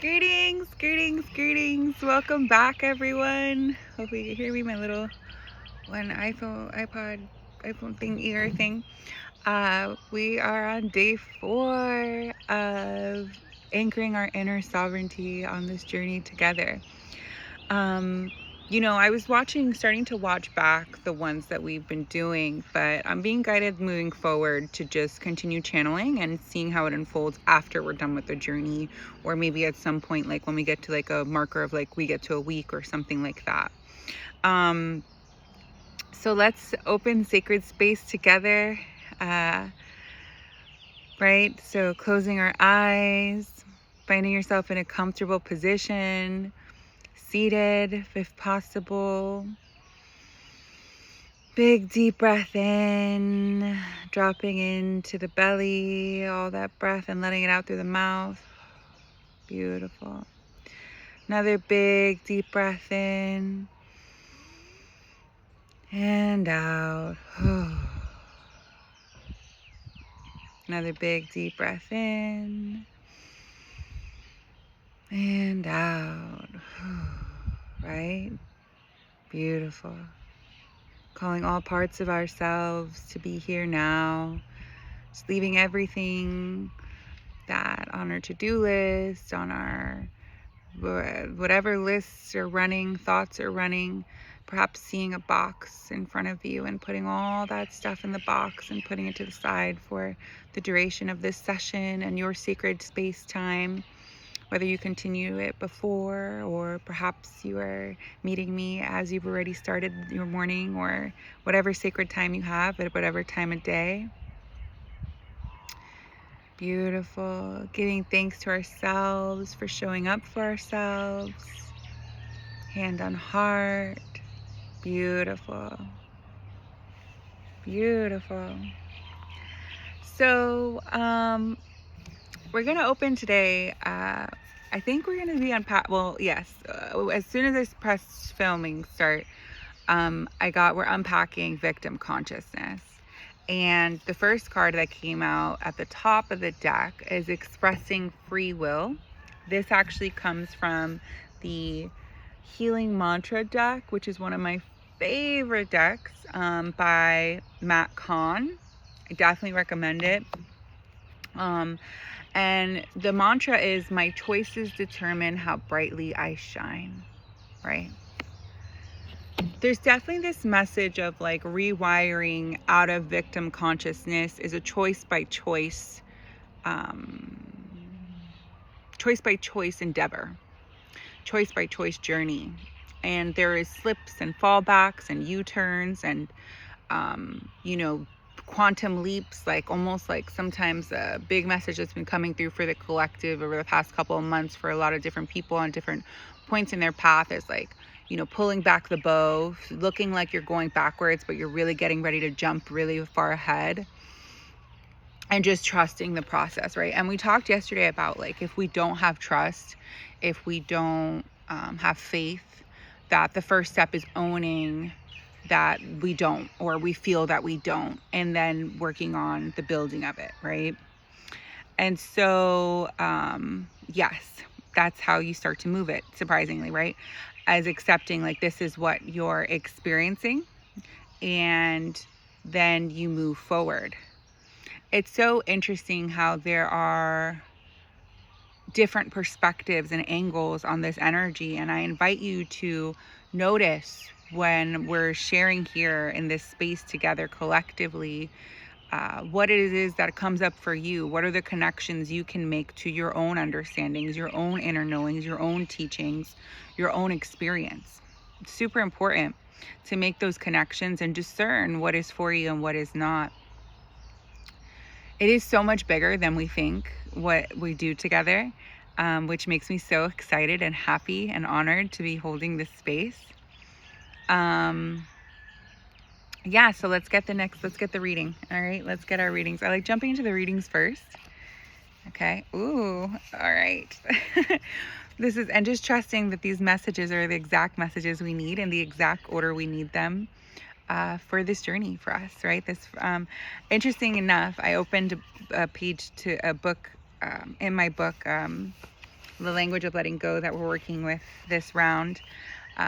Greetings, greetings, greetings. Welcome back, everyone. Hopefully you hear me, my little one iPhone thing, ear thing. We are on day 4 of anchoring our inner sovereignty on this journey together. I was starting to watch back the ones that we've been doing, but I'm being guided moving forward to just continue channeling and seeing how it unfolds after we're done with the journey, or maybe at some point, like when we get to like a marker of like we get to a week or something like that. So let's open sacred space together, right? So closing our eyes, finding yourself in a comfortable position, seated if possible. Big deep breath in, dropping into the belly, all that breath and letting it out through the mouth. Beautiful. Another big deep breath in and out. Another big deep breath in and out. Right? Beautiful. Calling all parts of ourselves to be here now. Just leaving everything that on our to-do list, on our whatever lists are running, thoughts are running, perhaps seeing a box in front of you and putting all that stuff in the box and putting it to the side for the duration of this session and your sacred space time, whether you continue it before or perhaps you are meeting me as you've already started your morning, or whatever sacred time you have at whatever time of day. Beautiful. Giving thanks to ourselves for showing up for ourselves. Hand on heart. Beautiful. Beautiful. So, we're going to open today. I think we're going to be on well, yes. As soon as I press filming start, we're unpacking victim consciousness. And the first card that came out at the top of the deck is expressing free will. This actually comes from the Healing Mantra deck, which is one of my favorite decks, by Matt Kahn. I definitely recommend it. And the mantra is, my choices determine how brightly I shine, right? There's definitely this message of like rewiring out of victim consciousness is a choice by choice endeavor, choice by choice journey. And there is slips and fallbacks and U-turns and, quantum leaps, like almost like sometimes a big message that's been coming through for the collective over the past couple of months for a lot of different people on different points in their path is like, pulling back the bow, looking like you're going backwards, but you're really getting ready to jump really far ahead, and just trusting the process, right? And we talked yesterday about like, if we don't have trust, if we don't have faith, that the first step is owning that we don't, or we feel that we don't, and then working on the building of it, right? And so, yes, that's how you start to move it, surprisingly, right? As accepting like this is what you're experiencing, and then you move forward. It's so interesting how there are different perspectives and angles on this energy, and I invite you to notice when we're sharing here in this space together collectively, what it is that comes up for you. What are the connections you can make to your own understandings, your own inner knowings, your own teachings, your own experience? It's super important to make those connections and discern what is for you and what is not. It is so much bigger than we think what we do together, which makes me so excited and happy and honored to be holding this space. So let's get the reading. All right, let's get our readings. I like jumping into the readings first. Okay. Ooh, all right. And just trusting that these messages are the exact messages we need in the exact order we need them for this journey for us, right? Interesting enough, I opened a page to a book in my book, the language of letting go that we're working with this round,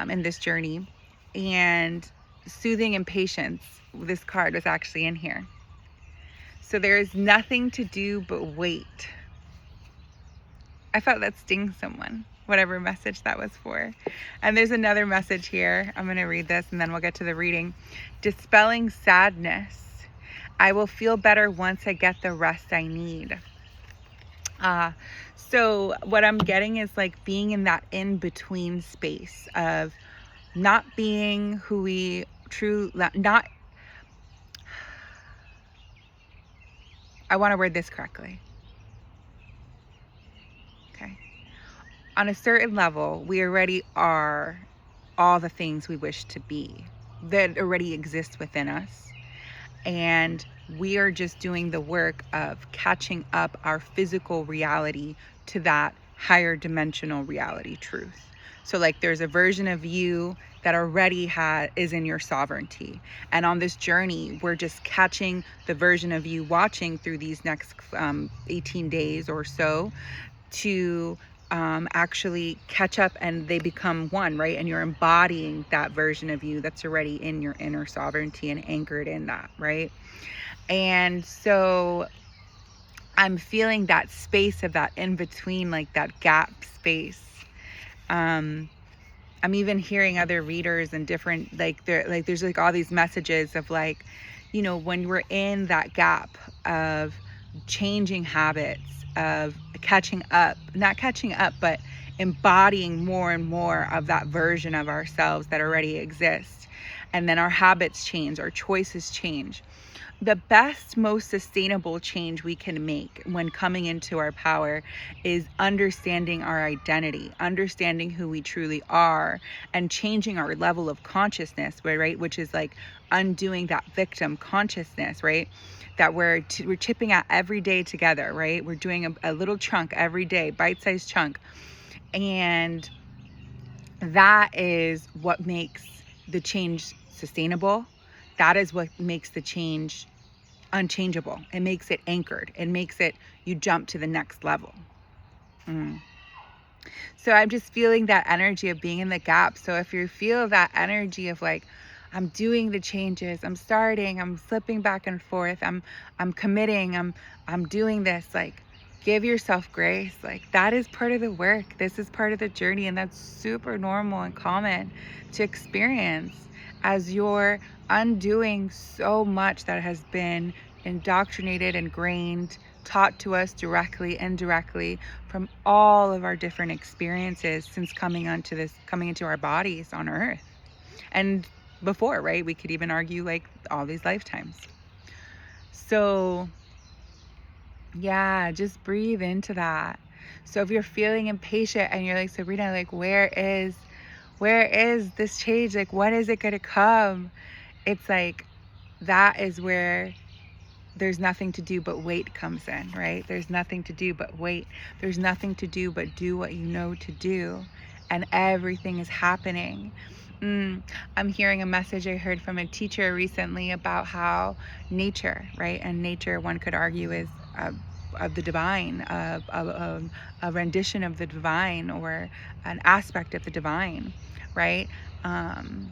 in this journey. And soothing and patience, this card was actually in here. So there is nothing to do but wait. I felt that sting someone, whatever message that was for. And there's another message here. I'm going to read this and then we'll get to the reading. Dispelling sadness. I will feel better once I get the rest I need. So what I'm getting is like being in that in-between space of not being who we not, I want to word this correctly. Okay. On a certain level, we already are all the things we wish to be that already exist within us. And we are just doing the work of catching up our physical reality to that higher dimensional reality truth. So like there's a version of you that already is in your sovereignty. And on this journey, we're just catching the version of you watching through these next 18 days or so to actually catch up, and they become one, right? And you're embodying that version of you that's already in your inner sovereignty and anchored in that, right? And so I'm feeling that space of that in between, like that gap space. I'm even hearing other readers and different, there's like all these messages of like, you know, when we're in that gap of changing habits, of not catching up, but embodying more and more of that version of ourselves that already exists. And then our habits change, our choices change. The best, most sustainable change we can make when coming into our power is understanding our identity, understanding who we truly are, and changing our level of consciousness, right? Which is like undoing that victim consciousness, right? That we're chipping at every day together, right? We're doing a little chunk every day, bite-sized chunk. And that is what makes the change sustainable. That is what makes the change unchangeable. It makes it anchored. It makes it, you jump to the next level. So I'm just feeling that energy of being in the gap. So if you feel that energy of like, I'm doing the changes, I'm starting, I'm slipping back and forth, I'm committing, I'm doing this, like give yourself grace. Like that is part of the work. This is part of the journey, and that's super normal and common to experience as you're undoing so much that has been indoctrinated, ingrained, taught to us directly, indirectly from all of our different experiences since coming into our bodies on earth. And before, right? We could even argue like all these lifetimes. So yeah, just breathe into that. So if you're feeling impatient and you're like, Sabrina, like where is this change? Like when is it gonna come? It's like that is where there's nothing to do but wait comes in, right? There's nothing to do but wait. There's nothing to do but do what you know to do, and everything is happening. I'm hearing a message I heard from a teacher recently about how nature, right? And nature, one could argue, is of the divine, a rendition of the divine, or an aspect of the divine, right?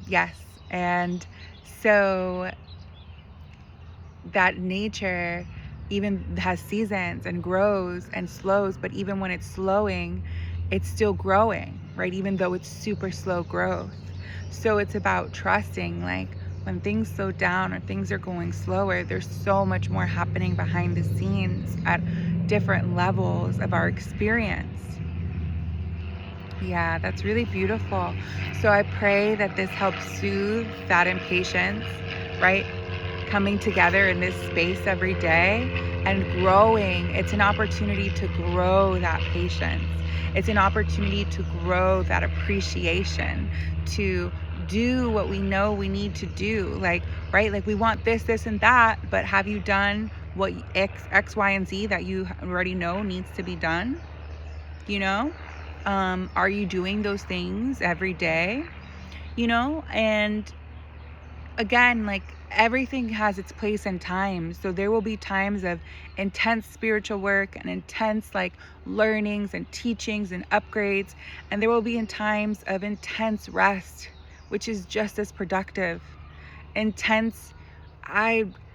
Yes. And so that nature even has seasons and grows and slows, but even when it's slowing, it's still growing, right? Even though it's super slow growth. So it's about trusting, like when things slow down or things are going slower, there's so much more happening behind the scenes at different levels of our experience. Yeah, that's really beautiful. So I pray that this helps soothe that impatience, right? Coming together in this space every day and growing. It's an opportunity to grow that patience. It's an opportunity to grow that appreciation, to do what we know we need to do. Like, right? Like we want this, and that, but have you done what X, Y, and Z that you already know needs to be done? You know? Are you doing those things every day? You know? And again, like everything has its place and time. So there will be times of intense spiritual work and intense like learnings and teachings and upgrades. And there will be in times of intense rest, which is just as productive. Intense,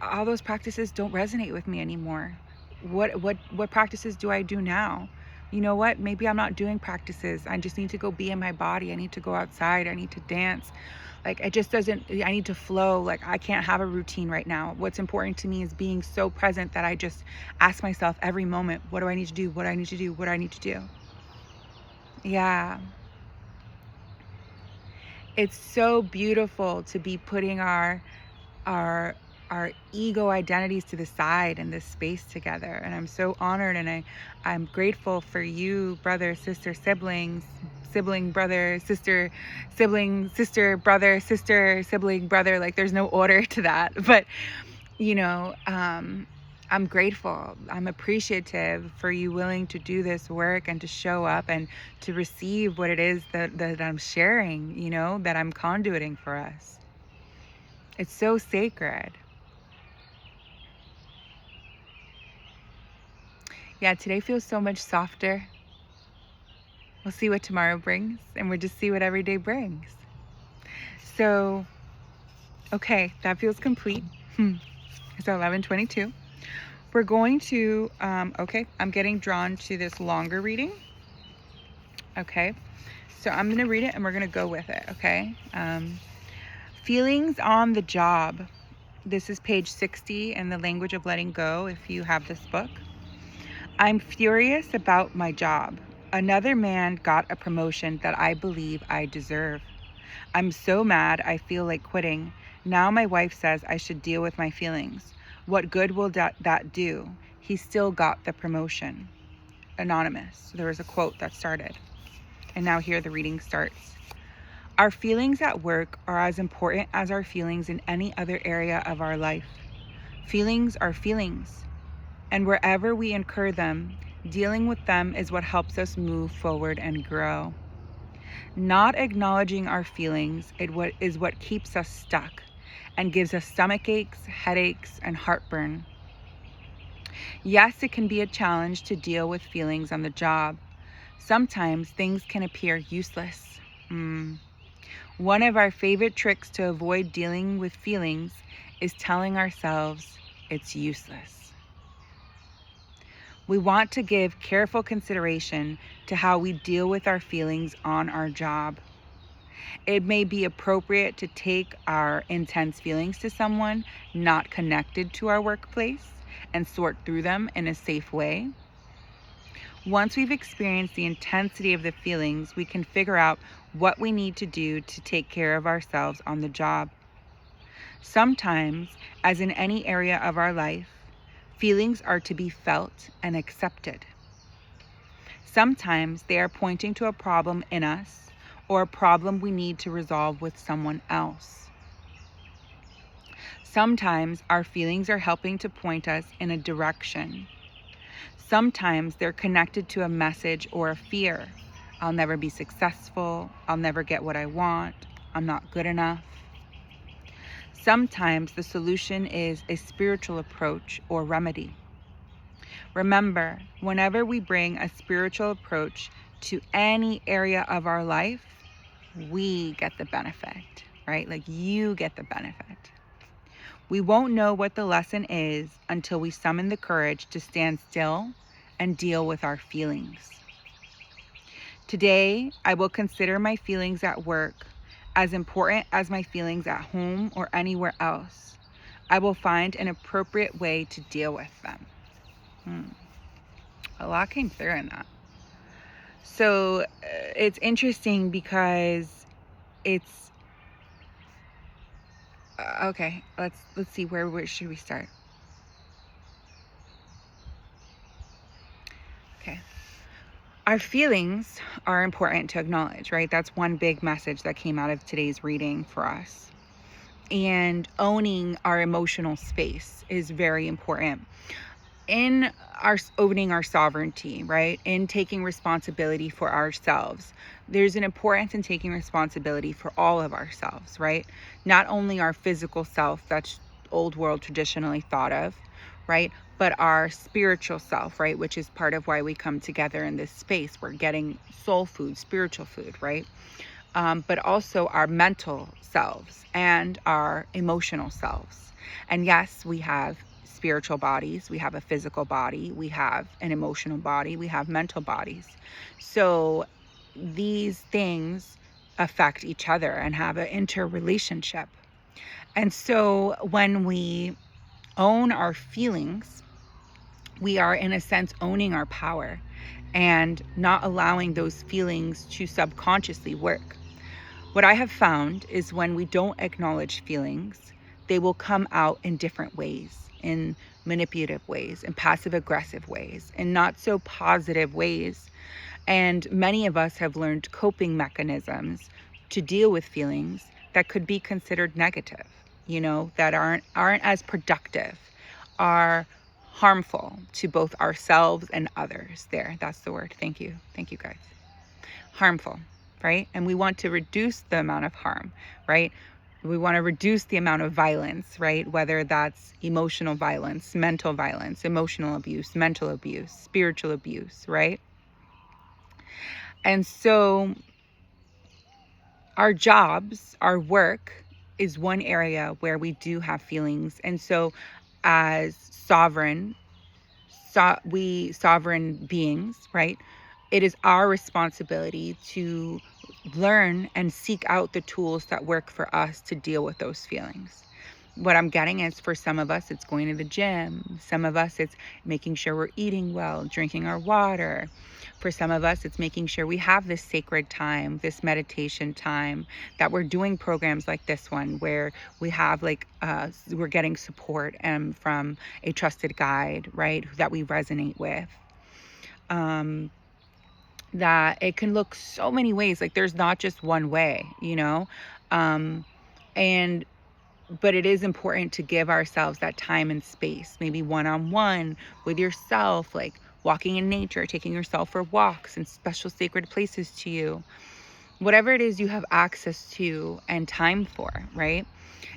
all those practices don't resonate with me anymore. What practices do I do now? You know what? Maybe I'm not doing practices. I just need to go be in my body. I need to go outside. I need to dance. Like it just doesn't, I need to flow. Like I can't have a routine right now. What's important to me is being so present that I just ask myself every moment, what do I need to do? What do I need to do? What do I need to do? Yeah. It's so beautiful to be putting our our ego identities to the side in this space together. And I'm so honored, and I'm grateful for you, brother, sister, siblings, sibling, brother, sister, sibling, sister, brother, sister, sibling, brother. Like there's no order to that. But you know, I'm grateful. I'm appreciative for you willing to do this work and to show up and to receive what it is that I'm sharing, you know, that I'm conduiting for us. It's so sacred. Yeah, today feels so much softer. We'll see what tomorrow brings, and we'll just see what every day brings. So, okay, that feels complete. It's 11:22. We're going to, okay, I'm getting drawn to this longer reading. Okay, so I'm going to read it and we're going to go with it, okay? Feelings on the job. This is page 60 in the Language of Letting Go, if you have this book. I'm furious about my job. Another man got a promotion that I believe I deserve. I'm so mad I feel like quitting. Now my wife says I should deal with my feelings. What good will that do? He still got the promotion. Anonymous. There was a quote that started. And now here the reading starts. Our feelings at work are as important as our feelings in any other area of our life. Feelings are feelings. And wherever we incur them, dealing with them is what helps us move forward and grow. Not acknowledging our feelings is what keeps us stuck and gives us stomach aches, headaches, and heartburn. Yes, it can be a challenge to deal with feelings on the job. Sometimes things can appear useless. One of our favorite tricks to avoid dealing with feelings is telling ourselves it's useless. We want to give careful consideration to how we deal with our feelings on our job. It may be appropriate to take our intense feelings to someone not connected to our workplace and sort through them in a safe way. Once we've experienced the intensity of the feelings, we can figure out what we need to do to take care of ourselves on the job. Sometimes, as in any area of our life, feelings are to be felt and accepted. Sometimes they are pointing to a problem in us or a problem we need to resolve with someone else. Sometimes our feelings are helping to point us in a direction. Sometimes they're connected to a message or a fear. I'll never be successful. I'll never get what I want. I'm not good enough. Sometimes the solution is a spiritual approach or remedy. Remember, whenever we bring a spiritual approach to any area of our life, we get the benefit, right? Like you get the benefit. We won't know what the lesson is until we summon the courage to stand still and deal with our feelings. Today, I will consider my feelings at work as important as my feelings at home or anywhere else. I will find an appropriate way to deal with them. A lot came through in that. So it's interesting because it's okay. Let's see where should we start. Okay. Our feelings are important to acknowledge, right? That's one big message that came out of today's reading for us. And owning our emotional space is very important. In owning our sovereignty, right? In taking responsibility for ourselves. There's an importance in taking responsibility for all of ourselves, right? Not only our physical self, that's old world traditionally thought of, right? But our spiritual self, right? Which is part of why we come together in this space. We're getting soul food, spiritual food, right? But also our mental selves and our emotional selves. And yes, we have spiritual bodies, we have a physical body, we have an emotional body, we have mental bodies. So these things affect each other and have an interrelationship. And so when we own our feelings, we are in a sense owning our power and not allowing those feelings to subconsciously work. What I have found is when we don't acknowledge feelings, they will come out in different ways, in manipulative ways, in passive aggressive ways, in not so positive ways. And many of us have learned coping mechanisms to deal with feelings that could be considered negative, that aren't as productive, are harmful to both ourselves and others. That's the word. Thank you. Thank you, guys. Harmful, right? And we want to reduce the amount of harm, right? We want to reduce the amount of violence, right? Whether that's emotional violence, mental violence, emotional abuse, mental abuse, spiritual abuse, right? And so our jobs, our work is one area where we do have feelings. And so as sovereign beings, right? It is our responsibility to learn and seek out the tools that work for us to deal with those feelings. What I'm getting is, for some of us, it's going to the gym. Some of us, it's making sure we're eating well, drinking our water. For some of us, it's making sure we have this sacred time, this meditation time, that we're doing programs like this one where we have we're getting support from a trusted guide, right, that we resonate with. That it can look so many ways. Like, there's not just one way, but it is important to give ourselves that time and space, maybe one-on-one with yourself, like walking in nature, taking yourself for walks in special sacred places to you, whatever it is you have access to and time for, right?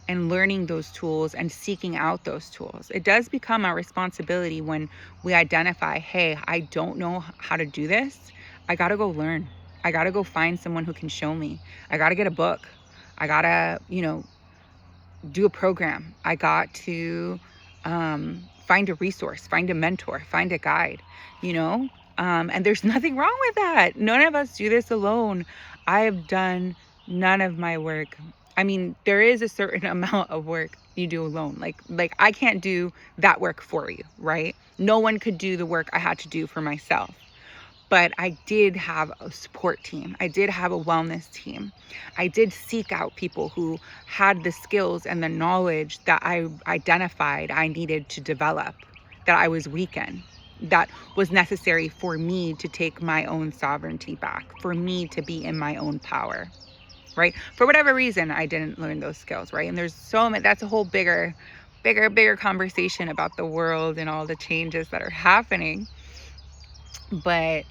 And learning those tools and seeking out those tools. It does become our responsibility when we identify, hey, I don't know how to do this. I gotta go learn. I gotta go find someone who can show me. I gotta get a book. I gotta, do a program. I got to find a resource, find a mentor, find a guide, and there's nothing wrong with that. None of us do this alone. I have done none of my work. I mean, there is a certain amount of work you do alone. Like I can't do that work for you, right? No one could do the work I had to do for myself. But I did have a support team. I did have a wellness team. I did seek out people who had the skills and the knowledge that I identified I needed to develop, that I was weak in, that was necessary for me to take my own sovereignty back, for me to be in my own power, right? For whatever reason, I didn't learn those skills, right? And there's so many, that's a whole bigger conversation about the world and all the changes that are happening. But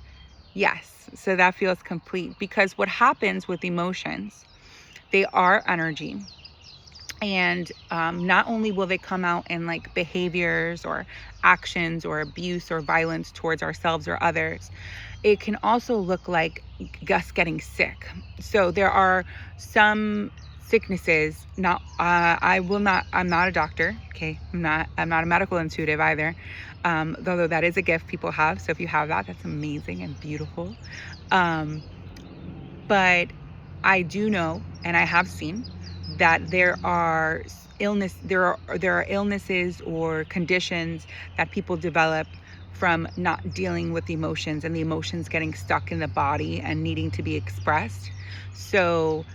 yes, so that feels complete, because what happens with emotions, they are energy. And not only will they come out in like behaviors or actions or abuse or violence towards ourselves or others, it can also look like us getting sick. So there are some sicknesses, I'm not a doctor, okay? I'm not a medical intuitive either. Although that is a gift people have. So if you have that, that's amazing and beautiful. But I do know, and I have seen, that there are illnesses or conditions that people develop from not dealing with the emotions, and the emotions getting stuck in the body and needing to be expressed. So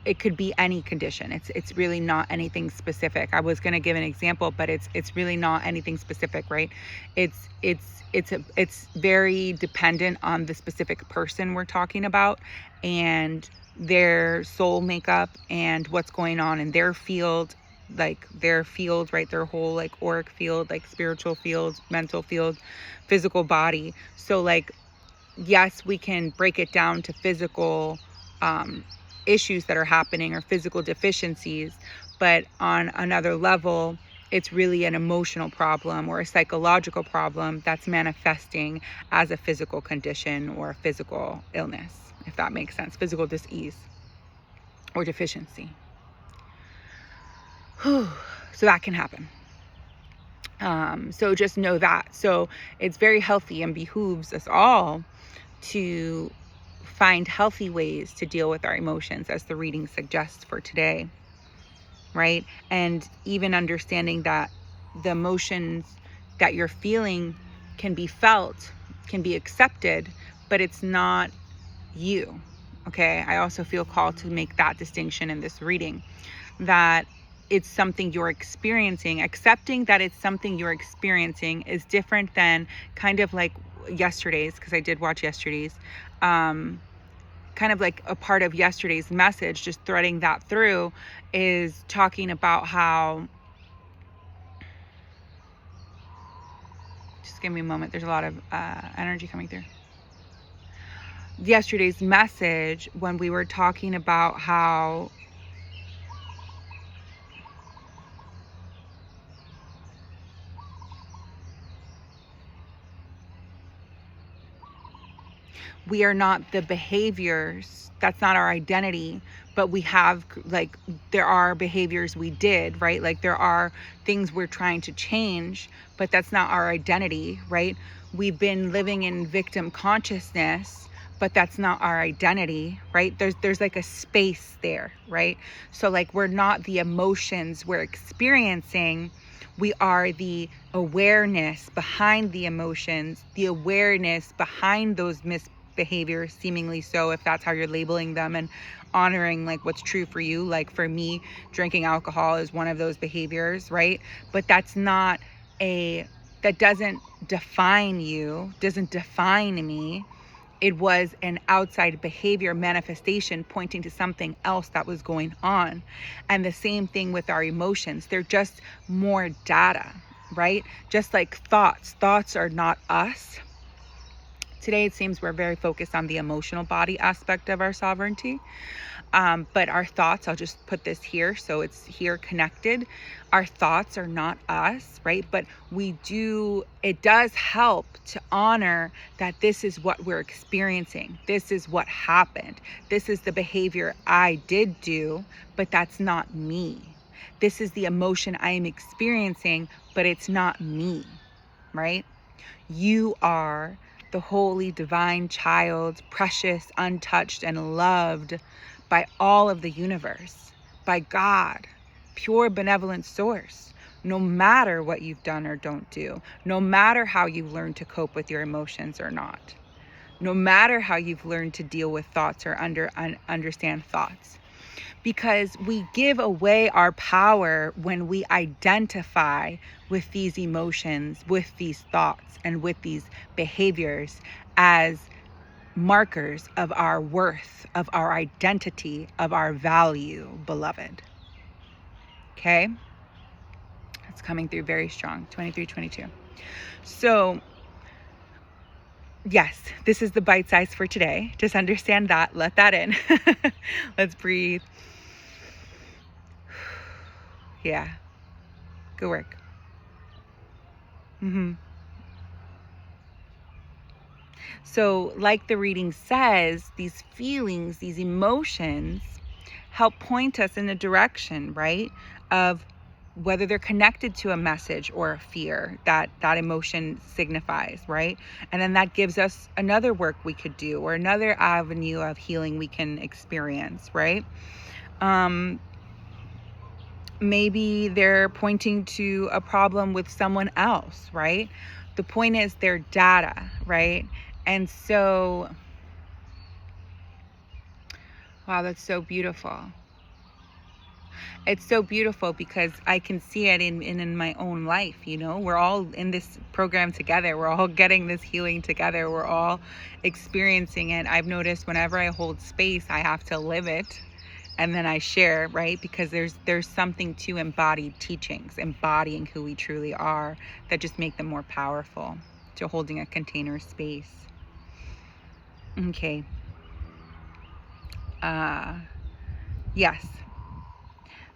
it could be any condition. It's really not anything specific. I was going to give an example, but it's really not anything specific, right? It's very dependent on the specific person we're talking about and their soul makeup and what's going on in their field, right? Their whole like auric field, like spiritual field, mental field, physical body. So like, yes, we can break it down to physical issues that are happening or physical deficiencies, but on another level, it's really an emotional problem or a psychological problem that's manifesting as a physical condition or a physical illness, if that makes sense, physical dis-ease or deficiency. So that can happen. So just know that. So it's very healthy and behooves us all to find healthy ways to deal with our emotions, as the reading suggests for today, right? And even understanding that the emotions that you're feeling can be felt, can be accepted, but it's not you, okay? I also feel called to make that distinction in this reading, that it's something you're experiencing. Accepting that it's something you're experiencing is different than kind of like yesterday's, because I did watch yesterday's, kind of like a part of yesterday's message, just threading that through, is talking about how, just give me a moment, there's a lot of energy coming through. Yesterday's message, when we were talking about how we are not the behaviors, that's not our identity, but we have, like, there are behaviors we did, right? Like, there are things we're trying to change, but that's not our identity, right? We've been living in victim consciousness, but that's not our identity, right? There's like a space there, right? So like, we're not the emotions we're experiencing, we are the awareness behind the emotions, the awareness behind those misbehaviors, seemingly so, if that's how you're labeling them, and honoring like what's true for you. Like for me, drinking alcohol is one of those behaviors, right? But that's not that doesn't define you, doesn't define me. It was an outside behavior manifestation pointing to something else that was going on. And the same thing with our emotions. They're just more data, right? Just like thoughts. Thoughts are not us. Today, it seems we're very focused on the emotional body aspect of our sovereignty. But our thoughts, I'll just put this here so it's here connected. Our thoughts are not us, right? But it does help to honor that this is what we're experiencing. This is what happened. This is the behavior I did do, but that's not me. This is the emotion I am experiencing, but it's not me, right? You are the holy divine child, precious, untouched, and loved by all of the universe, by God, pure benevolent source. No matter what you've done or don't do, no matter how you've learned to cope with your emotions or not, no matter how you've learned to deal with thoughts or understand thoughts. Because we give away our power when we identify with these emotions, with these thoughts, and with these behaviors as markers of our worth, of our identity, of our value, beloved. Okay? It's coming through very strong, 23-22. So, yes, this is the bite size for today. Just understand that, let that in. Let's breathe. Yeah. Good work. So, like the reading says, these feelings, these emotions help point us in a direction, right? Of whether they're connected to a message or a fear that emotion signifies, right? And then that gives us another work we could do, or another avenue of healing we can experience, right? Maybe they're pointing to a problem with someone else, right? The point is they're data, right? And so, wow, that's so beautiful. It's so beautiful because I can see it in my own life, you know? We're all in this program together. We're all getting this healing together. We're all experiencing it. I've noticed whenever I hold space, I have to live it. And then I share, right? Because there's something to embodied teachings, embodying who we truly are, that just make them more powerful, to holding a container space. Okay. Yes.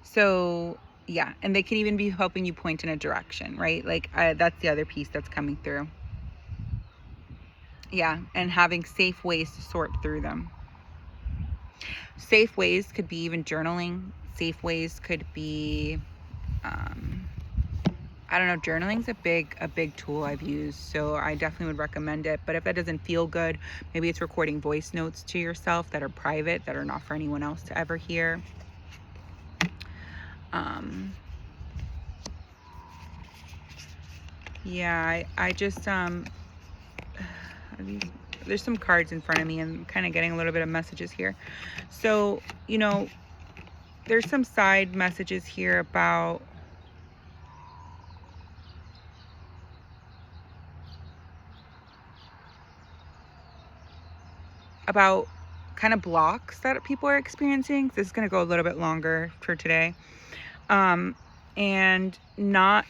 So yeah, and they can even be helping you point in a direction, right? Like that's the other piece that's coming through. Yeah, and having safe ways to sort through them. Safe ways could be even journaling. Safe ways could be, I don't know, journaling's a big tool I've used, so I definitely would recommend it. But if that doesn't feel good, maybe it's recording voice notes to yourself that are private, that are not for anyone else to ever hear. Yeah, I just there's some cards in front of me and kind of getting a little bit of messages here. So, you know, there's some side messages here about kind of blocks that people are experiencing. This is going to go a little bit longer for today. And not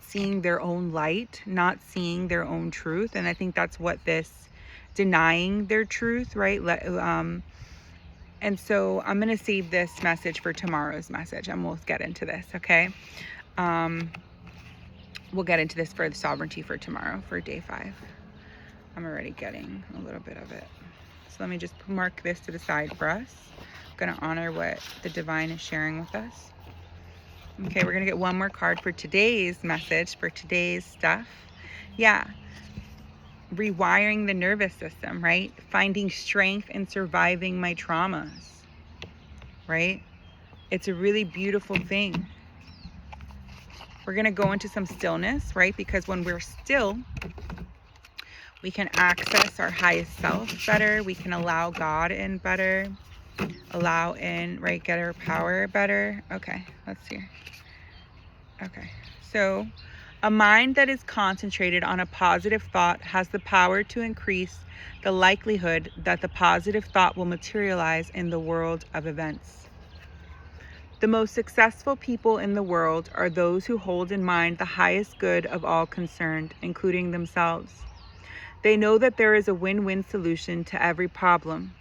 seeing their own light, not seeing their own truth. And I think that's what this denying their truth, right? And so I'm going to save this message for tomorrow's message, and we'll get into this, okay? We'll get into this for the sovereignty for tomorrow, for day 5. I'm already getting a little bit of it. So let me just mark this to the side for us. I'm going to honor what the divine is sharing with us. Okay, we're going to get one more card for today's message, for today's stuff. Yeah. Rewiring the nervous system, right? Finding strength in surviving my traumas, right? It's a really beautiful thing. We're going to go into some stillness, right? Because when we're still, we can access our highest self better. We can allow God in better. Allow in, right? Get our power better. Okay, let's see. Okay, so a mind that is concentrated on a positive thought has the power to increase the likelihood that the positive thought will materialize in the world of events. The most successful people in the world are those who hold in mind the highest good of all concerned, including themselves. They know that there is a win-win solution to every problem.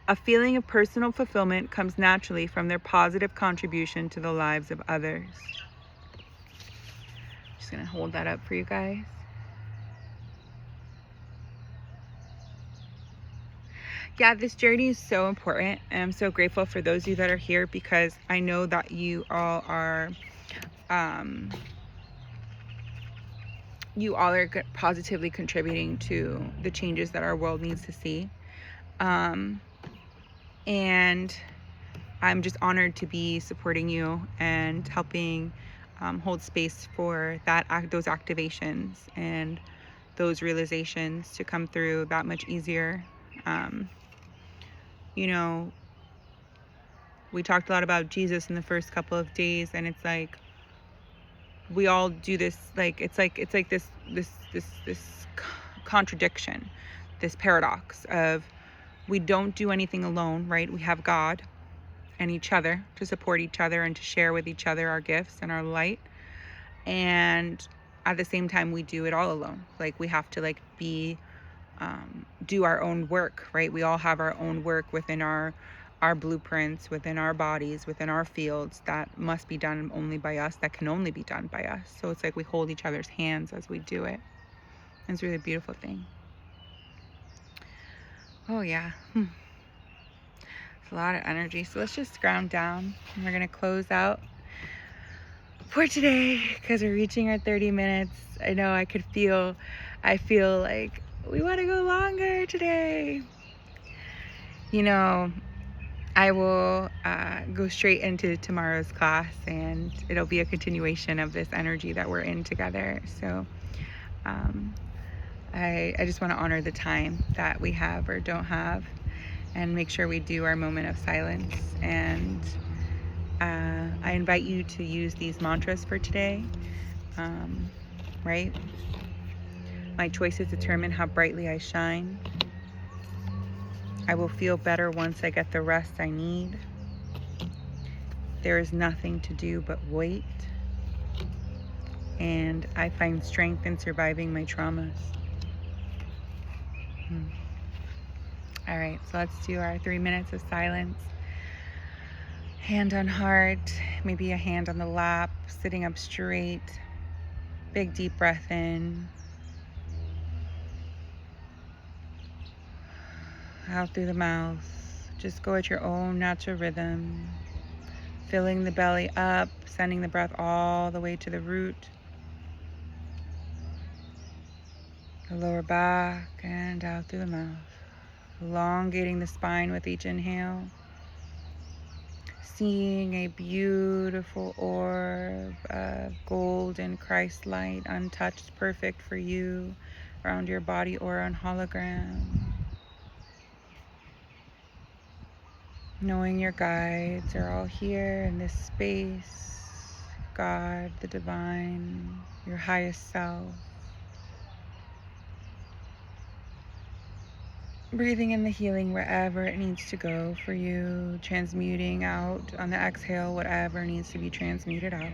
A feeling of personal fulfillment comes naturally from their positive contribution to the lives of others. Just gonna hold that up for you guys. Yeah, this journey is so important, and I'm so grateful for those of you that are here, because I know that you all are positively contributing to the changes that our world needs to see. And I'm just honored to be supporting you and helping hold space for those activations and those realizations to come through that much easier. You know, we talked a lot about Jesus in the first couple of days, and it's like we all do this. Like it's like this contradiction, this paradox of we don't do anything alone, right? We have God and each other to support each other and to share with each other our gifts and our light. And at the same time, we do it all alone. Like we have to do our own work, right? We all have our own work within our blueprints, within our bodies, within our fields that must be done only by us, that can only be done by us. So it's like we hold each other's hands as we do it. And it's really a beautiful thing. Oh yeah. It's a lot of energy. So let's just ground down, and we're gonna close out for today because we're reaching our 30 minutes. I know I feel like we want to go longer today. You know, I will go straight into tomorrow's class, and it'll be a continuation of this energy that we're in together. So I just want to honor the time that we have or don't have, and make sure we do our moment of silence. And I invite you to use these mantras for today, right? My choices determine how brightly I shine. I will feel better once I get the rest I need. There is nothing to do but wait. And I find strength in surviving my traumas. All right, so let's do our 3 minutes of silence. Hand on heart, maybe a hand on the lap, sitting up straight. Big deep breath in. Out through the mouth. Just go at your own natural rhythm. Filling the belly up, sending the breath all the way to the root. The lower back and out through the mouth. Elongating the spine with each inhale. Seeing a beautiful orb of golden Christ light, untouched, perfect for you, around your body or on hologram. Knowing your guides are all here in this space. God, the divine, your highest self. Breathing in the healing wherever it needs to go for you. Transmuting out on the exhale whatever needs to be transmuted out.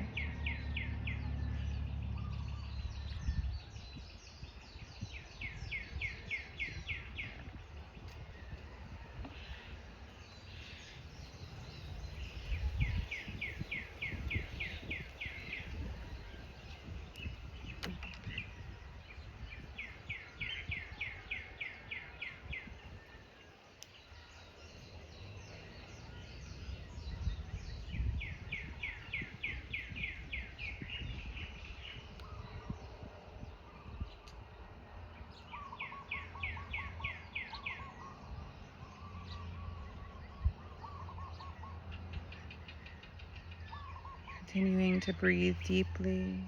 Continuing to breathe deeply.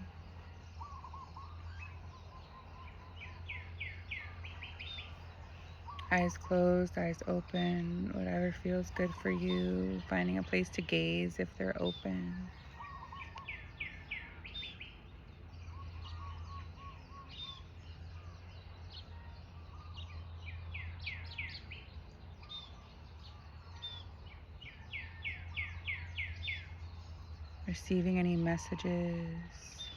Eyes closed, eyes open, whatever feels good for you. Finding a place to gaze if they're open. Receiving any messages,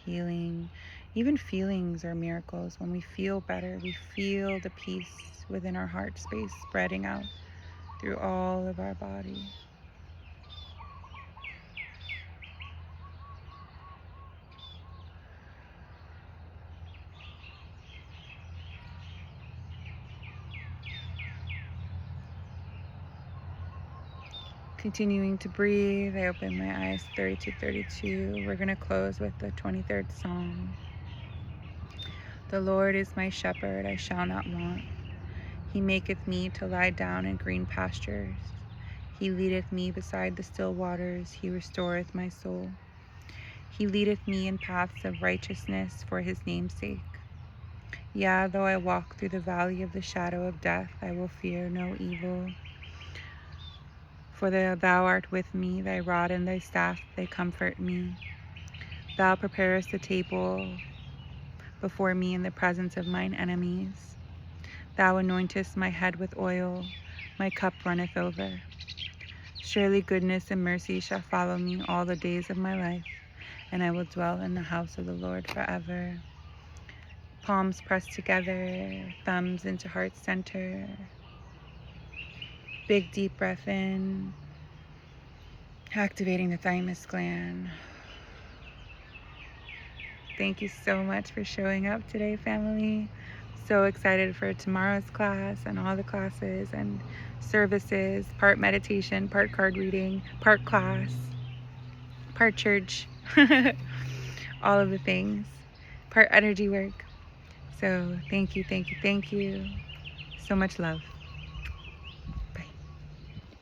healing, even feelings are miracles. When we feel better, we feel the peace within our heart space spreading out through all of our body. Continuing to breathe, I open my eyes 32:32. We're going to close with the 23rd Psalm. The Lord is my shepherd, I shall not want. He maketh me to lie down in green pastures. He leadeth me beside the still waters. He restoreth my soul. He leadeth me in paths of righteousness for his name's sake. Yea, though I walk through the valley of the shadow of death, I will fear no evil. For thou art with me, thy rod and thy staff, they comfort me. Thou preparest a table before me in the presence of mine enemies. Thou anointest my head with oil, my cup runneth over. Surely goodness and mercy shall follow me all the days of my life, and I will dwell in the house of the Lord forever. Palms pressed together, thumbs into heart center. Big deep breath in, activating the thymus gland. Thank you so much for showing up today, family. So excited for tomorrow's class and all the classes and services, part meditation, part card reading, part class, part church, all of the things, part energy work. So thank you, thank you, thank you. So much love.